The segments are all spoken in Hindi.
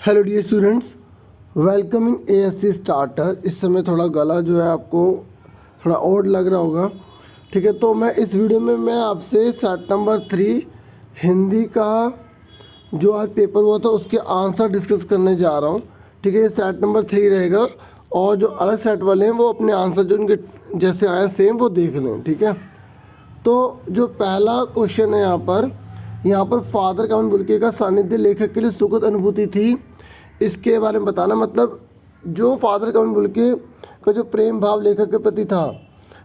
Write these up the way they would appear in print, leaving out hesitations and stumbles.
Hello dear students, welcoming ASC starter. इस समय थोड़ा गला जो है आपको थोड़ा ऑड लग रहा होगा, ठीक है। तो मैं इस वीडियो में मैं आपसे सेट नंबर 3 हिंदी का जो आज पेपर हुआ था उसके आंसर डिस्कस करने जा रहा हूँ, ठीक है। ये सेट नंबर 3 रहेगा और जो अलग सेट वाले हैं वो अपने आंसर जो उनके जैसे आए सेम वो देख लें, ठीक है। तो जो पहला क्वेश्चन है यहाँ पर फादर कमल बुल्के का सानिध्य लेखक के लिए सुखद अनुभूति थी, इसके बारे में बताना। मतलब जो फादर कमल बुल्के का जो प्रेम भाव लेखक के प्रति था,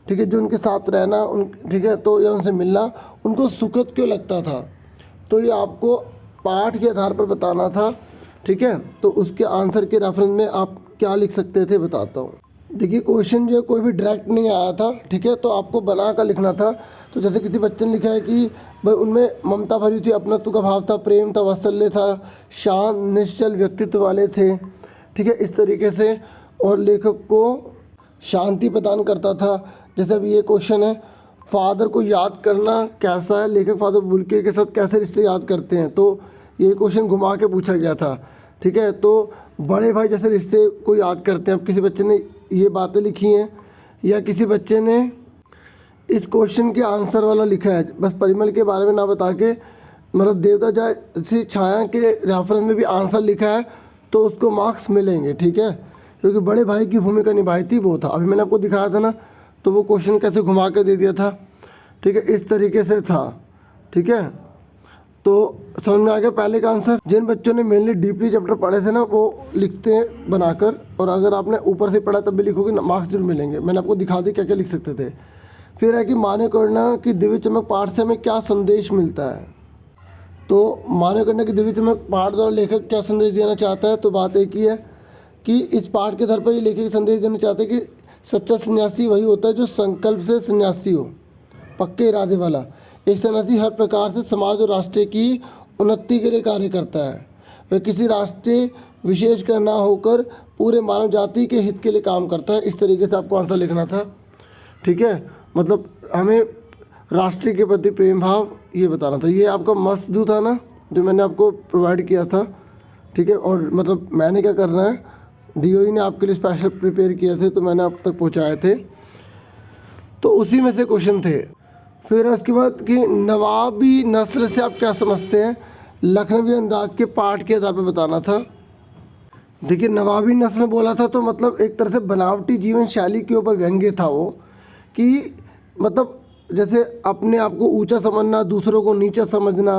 ठीक है, जो उनके साथ रहना उन ठीक है, तो या उनसे मिलना उनको सुखद क्यों लगता था, तो ये आपको पाठ के आधार पर बताना था, ठीक है। तो उसके आंसर के रेफरेंस में आप क्या लिख सकते थे बताता हूँ। देखिए क्वेश्चन जो है कोई भी डायरेक्ट नहीं आया था, ठीक है, तो आपको बना कर लिखना था। तो जैसे किसी बच्चे ने लिखा है कि भाई उनमें ममता भरी थी, अपनत्व का भाव था, प्रेम था, वात्सल्य था, शांत निश्चल व्यक्तित्व वाले थे, ठीक है, इस तरीके से, और लेखक को शांति प्रदान करता था। जैसे अब ये क्वेश्चन है, फादर को याद करना कैसा है, लेखक फादर बुल्के के साथ कैसे रिश्ते याद करते हैं, तो ये क्वेश्चन घुमा के पूछा गया था, ठीक है। तो बड़े भाई जैसे रिश्ते को याद करते हैं। अब किसी बच्चे ने ये बातें लिखी हैं या किसी बच्चे ने इस क्वेश्चन के आंसर वाला लिखा है, बस परिमल के बारे में ना बता के, मतलब देवता जैसी छाया के रेफरेंस में भी आंसर लिखा है, तो उसको मार्क्स मिलेंगे, ठीक है, क्योंकि बड़े भाई की भूमिका निभाई थी वो था। अभी मैंने आपको दिखाया था ना, तो वो क्वेश्चन कैसे घुमा के दे दिया था, ठीक है, इस तरीके से था, ठीक है। तो समझ में आ गया पहले का आंसर। जिन बच्चों ने मेनली डीपली चैप्टर पढ़े थे ना वो लिखते हैं बनाकर, और अगर आपने ऊपर से पढ़ा तब भी लिखोगे मार्क्स जरूर मिलेंगे। मैंने आपको दिखा दी क्या क्या लिख सकते थे। फिर है कि मान्य करना कि दिव्य चमक पाठ से हमें क्या संदेश मिलता है। तो मान्य करना कि दिव्य चमक पाठ द्वारा लेखक क्या संदेश देना चाहता है, तो बात एक ही है कि इस पाठ के आधार पर ये लेखक संदेश देना चाहते हैं कि सच्चा सन्यासी वही होता है जो संकल्प से सन्यासी हो, पक्के इरादे वाला। एक सन्यासी हर प्रकार से समाज और राष्ट्र की उन्नति के लिए कार्य करता है। वह किसी राष्ट्रीय विशेष का ना होकर पूरे मानव जाति के हित के लिए काम करता है। इस तरीके से आपको आंसर लिखना था, ठीक है। मतलब हमें राष्ट्र के प्रति प्रेम भाव ये बताना था। ये आपका मस्त जो था ना, जो मैंने आपको प्रोवाइड किया था, ठीक है। और मतलब मैंने क्या करना है, डीओई ने आपके लिए स्पेशल प्रिपेयर किए थे, तो मैंने आप तक पहुँचाए थे, तो उसी में से क्वेश्चन थे। फिर उसके बाद कि नवाबी नस्ल से आप क्या समझते हैं, लखनवी अंदाज के पाठ के आधार पर बताना था। देखिए नवाबी नस्ल बोला था तो मतलब एक तरह से बनावटी जीवन शैली के ऊपर व्यंग्य था वो, कि मतलब जैसे अपने आप को ऊंचा समझना, दूसरों को नीचा समझना,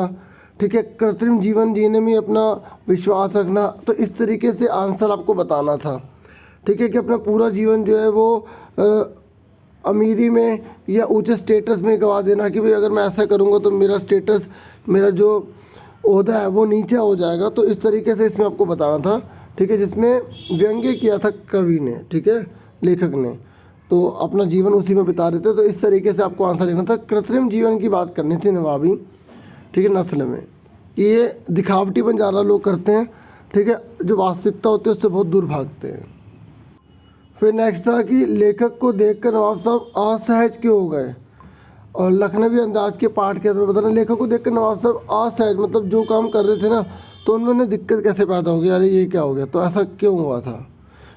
ठीक है, कृत्रिम जीवन जीने में अपना विश्वास रखना। तो इस तरीके से आंसर आपको बताना था, ठीक है, कि अपना पूरा जीवन जो है वो अमीरी में या ऊंचे स्टेटस में गवा देना, कि भाई अगर मैं ऐसा करूँगा तो मेरा स्टेटस, मेरा जो ओहदा है वो नीचे हो जाएगा। तो इस तरीके से इसमें आपको बताना था, ठीक है, जिसमें व्यंग्य किया था कवि ने, ठीक है, लेखक ने, तो अपना जीवन उसी में बिता रहे थे। तो इस तरीके से आपको आंसर लिखना था। कृत्रिम जीवन की बात करनी थी नवाबी, ठीक है, नस्ल में। ये दिखावटीपन ज़्यादा लोग करते हैं, ठीक है, जो वास्तविकता होती है उससे बहुत दूर भागते हैं। फिर नेक्स्ट था कि लेखक को देखकर नवाब साहब असहज क्यों हो गए, और लखनवी अंदाज के पाठ के अंदर बताना। लेखक को देखकर नवाब साहब असहज, मतलब जो काम कर रहे थे ना तो उनमें दिक्कत कैसे पैदा हो गई, अरे ये क्या हो गया, तो ऐसा क्यों हुआ था।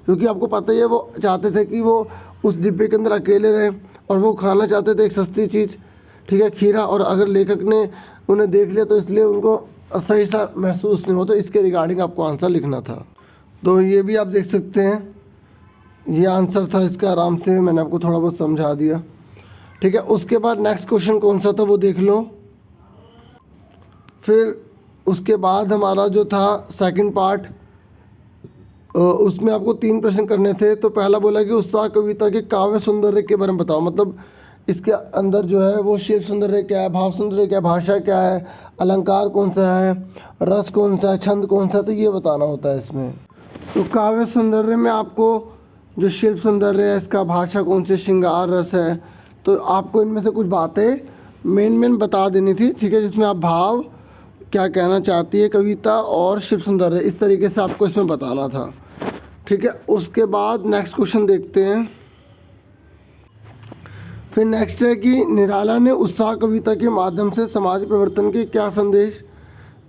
क्योंकि आपको पता ही है वो चाहते थे कि वो उस डिब्बे के अंदर अकेले रहें और वो खाना चाहते थे एक सस्ती चीज़, ठीक है, खीरा, और अगर लेखक ने उन्हें देख लिया तो इसलिए उनको सही सा महसूस नहीं होता। इसके रिगार्डिंग आपको आंसर लिखना था। तो ये भी आप देख सकते हैं, ये आंसर था इसका, आराम से मैंने आपको थोड़ा बहुत समझा दिया, ठीक है। उसके बाद नेक्स्ट क्वेश्चन कौन सा था वो देख लो। फिर उसके बाद हमारा जो था सेकंड पार्ट, उसमें आपको 3 प्रश्न करने थे। तो पहला बोला कि उत्साह कविता के काव्य सौंदर्य के बारे में बताओ। मतलब इसके अंदर जो है वो शिल्प सौंदर्य क्या है, भाव सौंदर्य क्या है, भाषा क्या है, अलंकार कौन सा है, रस कौन सा है, छंद कौन सा है, तो ये बताना होता है इसमें। तो काव्य सौंदर्य में आपको जो शिल्प सौंदर्य है, इसका भाषा कौन सी, श्रृंगार रस है, तो आपको इनमें से कुछ बातें मेन बता देनी थी, ठीक है, जिसमें आप भाव क्या कहना चाहती है कविता और शिल्प सौंदर्य, इस तरीके से आपको इसमें बताना था, ठीक है। उसके बाद नेक्स्ट क्वेश्चन देखते हैं। फिर नेक्स्ट है कि निराला ने उत्साह कविता के माध्यम से समाज परिवर्तन के क्या संदेश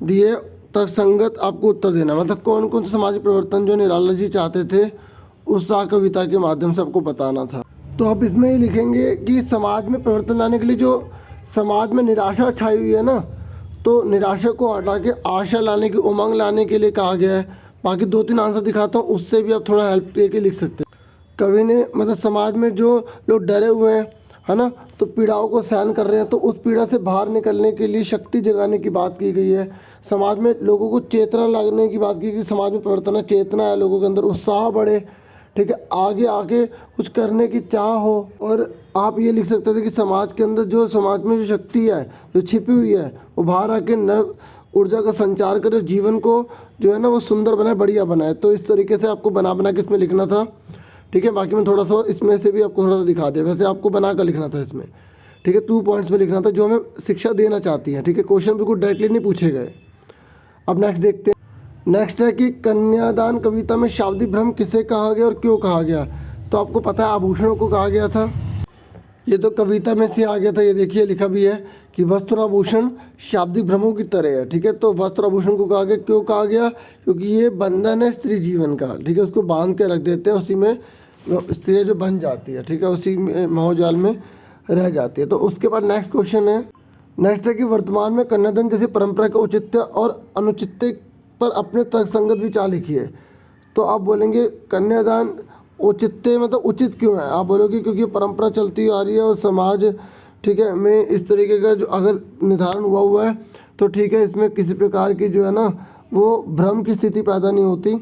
दिए, तर्कसंगत आपको उत्तर देना, मतलब कौन कौन से सामाजिक परिवर्तन जो निराला जी चाहते थे उस कविता के माध्यम से आपको बताना था। तो आप इसमें ये लिखेंगे कि समाज में परिवर्तन लाने के लिए जो समाज में निराशा छाई हुई है ना, तो निराशा को हटा के आशा लाने की, उमंग लाने के लिए कहा गया है। बाकी 2-3 आंसर दिखाता हूँ, उससे भी आप थोड़ा हेल्प लेके लिख सकते हैं। कवि ने मतलब समाज में जो लोग डरे हुए हैं, है ना, तो पीड़ाओं को सहन कर रहे हैं, तो उस पीड़ा से बाहर निकलने के लिए शक्ति जगाने की बात की गई है। समाज में लोगों को चेतना लागने की बात की कि समाज में परिवर्तन है, चेतना है, लोगों के अंदर उत्साह बढ़े, ठीक है, आगे आके कुछ करने की चाह हो। और आप ये लिख सकते थे कि समाज के अंदर जो समाज में जो शक्ति है जो छिपी हुई है वो बाहर आके नव ऊर्जा का संचार करे, जीवन को जो है ना वो सुंदर बनाए, बढ़िया बनाए। तो इस तरीके से आपको बना के इसमें लिखना था, ठीक है। बाकी मैं थोड़ा सा इसमें से भी आपको थोड़ा सा दिखा दिया, वैसे आपको बना कर लिखना था इसमें, ठीक है। 2 पॉइंट्स में लिखना था जो हमें शिक्षा देना चाहती है, ठीक है। क्वेश्चन बिल्कुल डायरेक्टली नहीं पूछे गए। अब नेक्स्ट देखते हैं। नेक्स्ट है कि कन्यादान कविता में शाब्दिक भ्रम किसे कहा गया और क्यों कहा गया। तो आपको पता है आभूषणों को कहा गया था, ये तो कविता में से आ गया था। ये देखिए लिखा भी है कि वस्त्र आभूषण शाब्दिक भ्रमों की तरह है, ठीक है। तो वस्त्र आभूषण को कहा गया, क्यों कहा गया, क्योंकि ये बंधन है स्त्री जीवन का, ठीक है। उसको बांध के रख देते हैं, उसी में स्त्री जो बन जाती है, ठीक है, उसी माहौजाल में रह जाती है। तो उसके बाद नेक्स्ट क्वेश्चन है, नेक्स्ट है कि वर्तमान में कन्यादान जैसी परंपरा के औचित्य और अनुचित्य पर अपने तर्कसंगत विचार लिखिए। तो आप बोलेंगे कन्यादान औचित्य मतलब उचित क्यों है, आप बोलोगे क्योंकि परंपरा चलती आ रही है और समाज, ठीक है, में इस तरीके का जो अगर निर्धारण हुआ है तो ठीक है, इसमें किसी प्रकार की जो है ना वो भ्रम की स्थिति पैदा नहीं होती,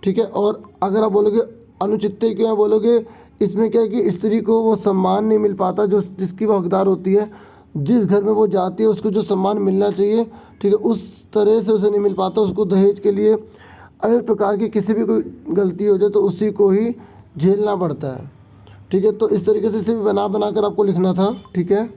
ठीक है। और अगर आप बोलोगे अनुचित्य क्यों है, बोलोगे इसमें क्या है कि स्त्री को वो सम्मान नहीं मिल पाता जो जिसकी वो हकदार होती है, जिस घर में वो जाती है उसको जो सम्मान मिलना चाहिए, ठीक है, उस तरह से उसे नहीं मिल पाता। उसको दहेज के लिए अनेक प्रकार की किसी भी कोई गलती हो जाए तो उसी को ही झेलना पड़ता है, ठीक है। तो इस तरीके से इसे भी बना कर आपको लिखना था, ठीक है।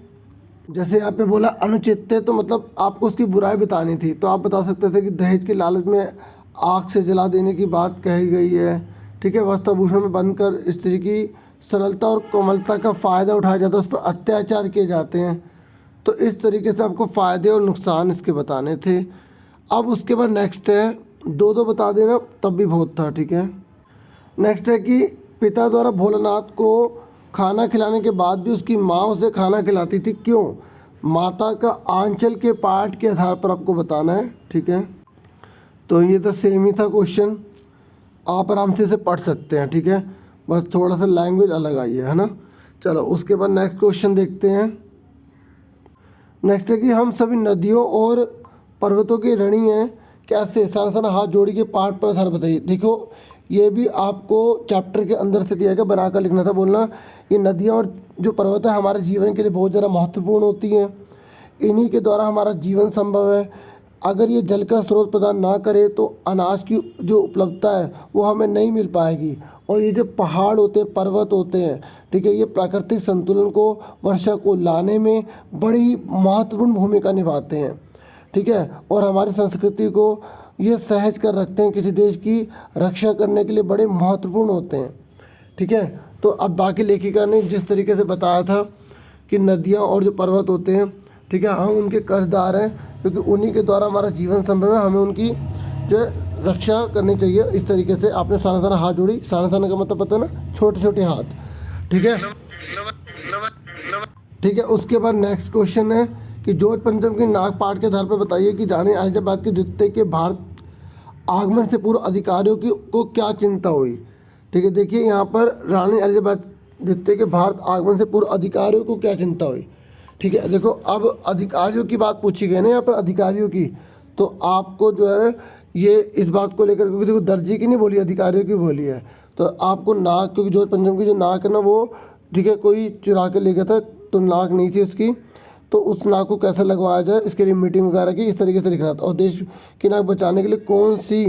जैसे यहाँ पे बोला अनुचित्य, तो मतलब आपको उसकी बुराई बतानी थी, तो आप बता सकते थे कि दहेज के लालच में आग से जला देने की बात कही गई है, ठीक है। वस्त्राभूषण में बंद कर स्त्री की सरलता और कोमलता का फ़ायदा उठाया जाता है, उस पर अत्याचार किए जाते हैं। तो इस तरीके से आपको फ़ायदे और नुकसान इसके बताने थे। अब उसके बाद नेक्स्ट है, 2-2 बता देना तब भी बहुत था, ठीक है। नेक्स्ट है कि पिता द्वारा भोलानाथ को खाना खिलाने के बाद भी उसकी माँ उसे खाना खिलाती थी, क्यों। माता का आंचल के पाठ के आधार पर आपको बताना है, ठीक है। तो ये तो सेम ही था क्वेश्चन, आप आराम से इसे पढ़ सकते हैं, ठीक है, बस थोड़ा सा लैंग्वेज अलग आई है ना। चलो उसके बाद नेक्स्ट क्वेश्चन देखते हैं। नेक्स्ट है कि हम सभी नदियों और पर्वतों के ऋणी हैं, कैसे, साना हाथ जोड़ी के पाठ पर आधार बताइए। देखो ये भी आपको चैप्टर के अंदर से दिया गया, बनाकर लिखना था। बोलना ये नदियाँ और जो पर्वत है हमारे जीवन के लिए बहुत ज़्यादा महत्वपूर्ण होती हैं, इन्हीं के द्वारा हमारा जीवन संभव है। अगर ये जल का स्रोत प्रदान ना करे तो अनाज की जो उपलब्धता है वो हमें नहीं मिल पाएगी। और ये जो पहाड़ होते हैं, पर्वत होते हैं, ठीक है, ये प्राकृतिक संतुलन को, वर्षा को लाने में बड़ी महत्वपूर्ण भूमिका निभाते हैं, ठीक है। और हमारी संस्कृति को ये सहज कर रखते हैं, किसी देश की रक्षा करने के लिए बड़े महत्वपूर्ण होते हैं, ठीक है। तो अब बाकी लेखिका ने जिस तरीके से बताया था कि नदियाँ और जो पर्वत होते हैं, ठीक है, हम उनके कर्जदार हैं क्योंकि उन्हीं के द्वारा हमारा जीवन संभव है, हमें उनकी जो रक्षा करनी चाहिए। इस तरीके से आपने साना हाथ जोड़ी, साना का मतलब पता है ना, छोटे छोटे हाथ, ठीक है, ठीक है। उसके बाद नेक्स्ट क्वेश्चन है कि जॉर्ज पंचम की नाग पाठ के आधार पर बताइए कि रानी एलिजाबेथ के द्वितीय के भारत आगमन से पूर्व अधिकारियों को क्या चिंता हुई, ठीक है। देखिए यहाँ पर रानी एलिजाबेथ द्वितीय के भारत आगमन से पूर्व अधिकारियों को क्या चिंता हुई, ठीक है। देखो अब अधिकारियों की बात पूछी गई ना यहाँ पर, अधिकारियों की, तो आपको जो है ये इस बात को लेकर, क्योंकि देखो दर्जी की नहीं बोली, अधिकारियों की बोली है, तो आपको नाक, क्योंकि जॉर्ज पंचम की जो नाक है ना वो, ठीक है, कोई चुरा के ले गया था तो नाक नहीं थी उसकी, तो उस नाक को कैसे लगवाया जाए इसके लिए मीटिंग वगैरह की, इस तरीके से लिखना था। और देश की नाक बचाने के लिए कौन सी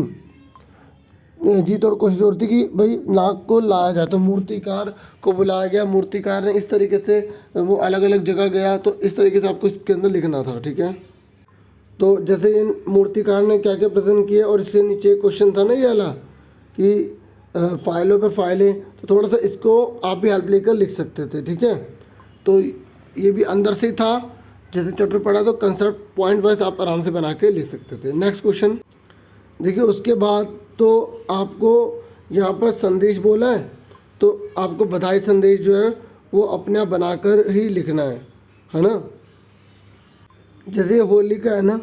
जीत और कोशिश होती कि भाई नाक को लाया जाए, तो मूर्तिकार को बुलाया गया, मूर्तिकार ने इस तरीके से वो अलग अलग जगह गया, तो इस तरीके से आपको इसके अंदर लिखना था, ठीक है। तो जैसे इन मूर्तिकार ने क्या क्या प्रेजेंट किया, और इससे नीचे क्वेश्चन था ना ये वाला कि फाइलों पर फाइलें, तो थोड़ा सा इसको आप भी हेल्प लेकर लिख सकते थे, ठीक है। तो ये भी अंदर से था, जैसे चैप्टर पढ़ा तो कंसेप्ट पॉइंट वाइज आप आराम से बना के लिख सकते थे। नेक्स्ट क्वेश्चन देखिए, उसके बाद तो आपको यहाँ पर संदेश बोला है, तो आपको बधाई संदेश जो है वो अपने आप बनाकर ही लिखना है ना। जैसे होली का है ना,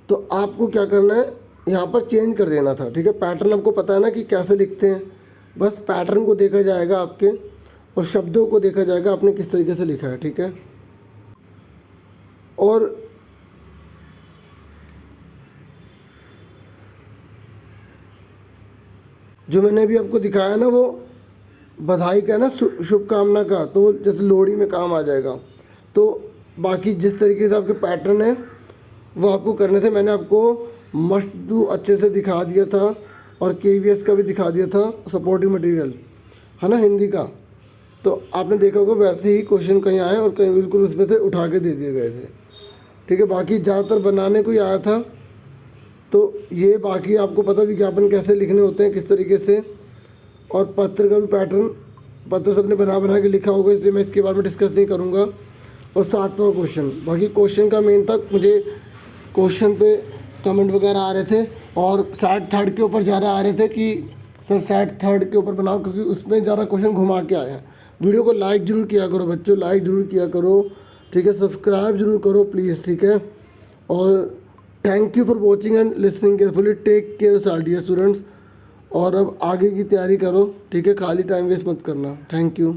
तो आपको क्या करना है, यहाँ पर चेंज कर देना था, ठीक है। पैटर्न आपको पता है ना कि कैसे लिखते हैं, बस पैटर्न को देखा जाएगा आपके, और शब्दों को देखा जाएगा आपने किस तरीके से लिखा है, ठीक है। और जो मैंने अभी आपको दिखाया ना, वो बधाई का ना, शुभकामना का, तो वो जैसे लोहड़ी में काम आ जाएगा। तो बाकी जिस तरीके से आपके पैटर्न है वो आपको करने थे। मैंने आपको मस्ट डू अच्छे से दिखा दिया था, और KVS का भी दिखा दिया था, सपोर्टिंग मटेरियल है ना, हिंदी का। तो आपने देखा होगा वैसे ही क्वेश्चन कहीं आए और कहीं बिल्कुल उसमें से उठा के दे दिए गए थे, ठीक है। बाकी ज़्यादातर बनाने को ही आया था। तो ये बाकी आपको पता विज्ञापन कैसे लिखने होते हैं, किस तरीके से, और पत्र का भी पैटर्न पत्र सबने बना के लिखा होगा, इसलिए मैं इसके बारे में डिस्कस नहीं करूँगा। और 7वां क्वेश्चन, बाकी क्वेश्चन का मेन तक मुझे क्वेश्चन पे कमेंट वगैरह आ रहे थे, और शायद थर्ड के ऊपर ज़्यादा आ रहे थे कि सर शायद थर्ड के ऊपर बनाओ, क्योंकि उसमें ज़्यादा क्वेश्चन घुमा के आए हैं। वीडियो को लाइक ज़रूर किया करो बच्चों, लाइक ज़रूर किया करो, ठीक है। सब्सक्राइब जरूर करो प्लीज़, ठीक है। और thank you for watching and listening carefully. Take care dear students. और अब आगे की तैयारी करो, ठीक है, खाली टाइम वेस्ट मत करना। Thank you.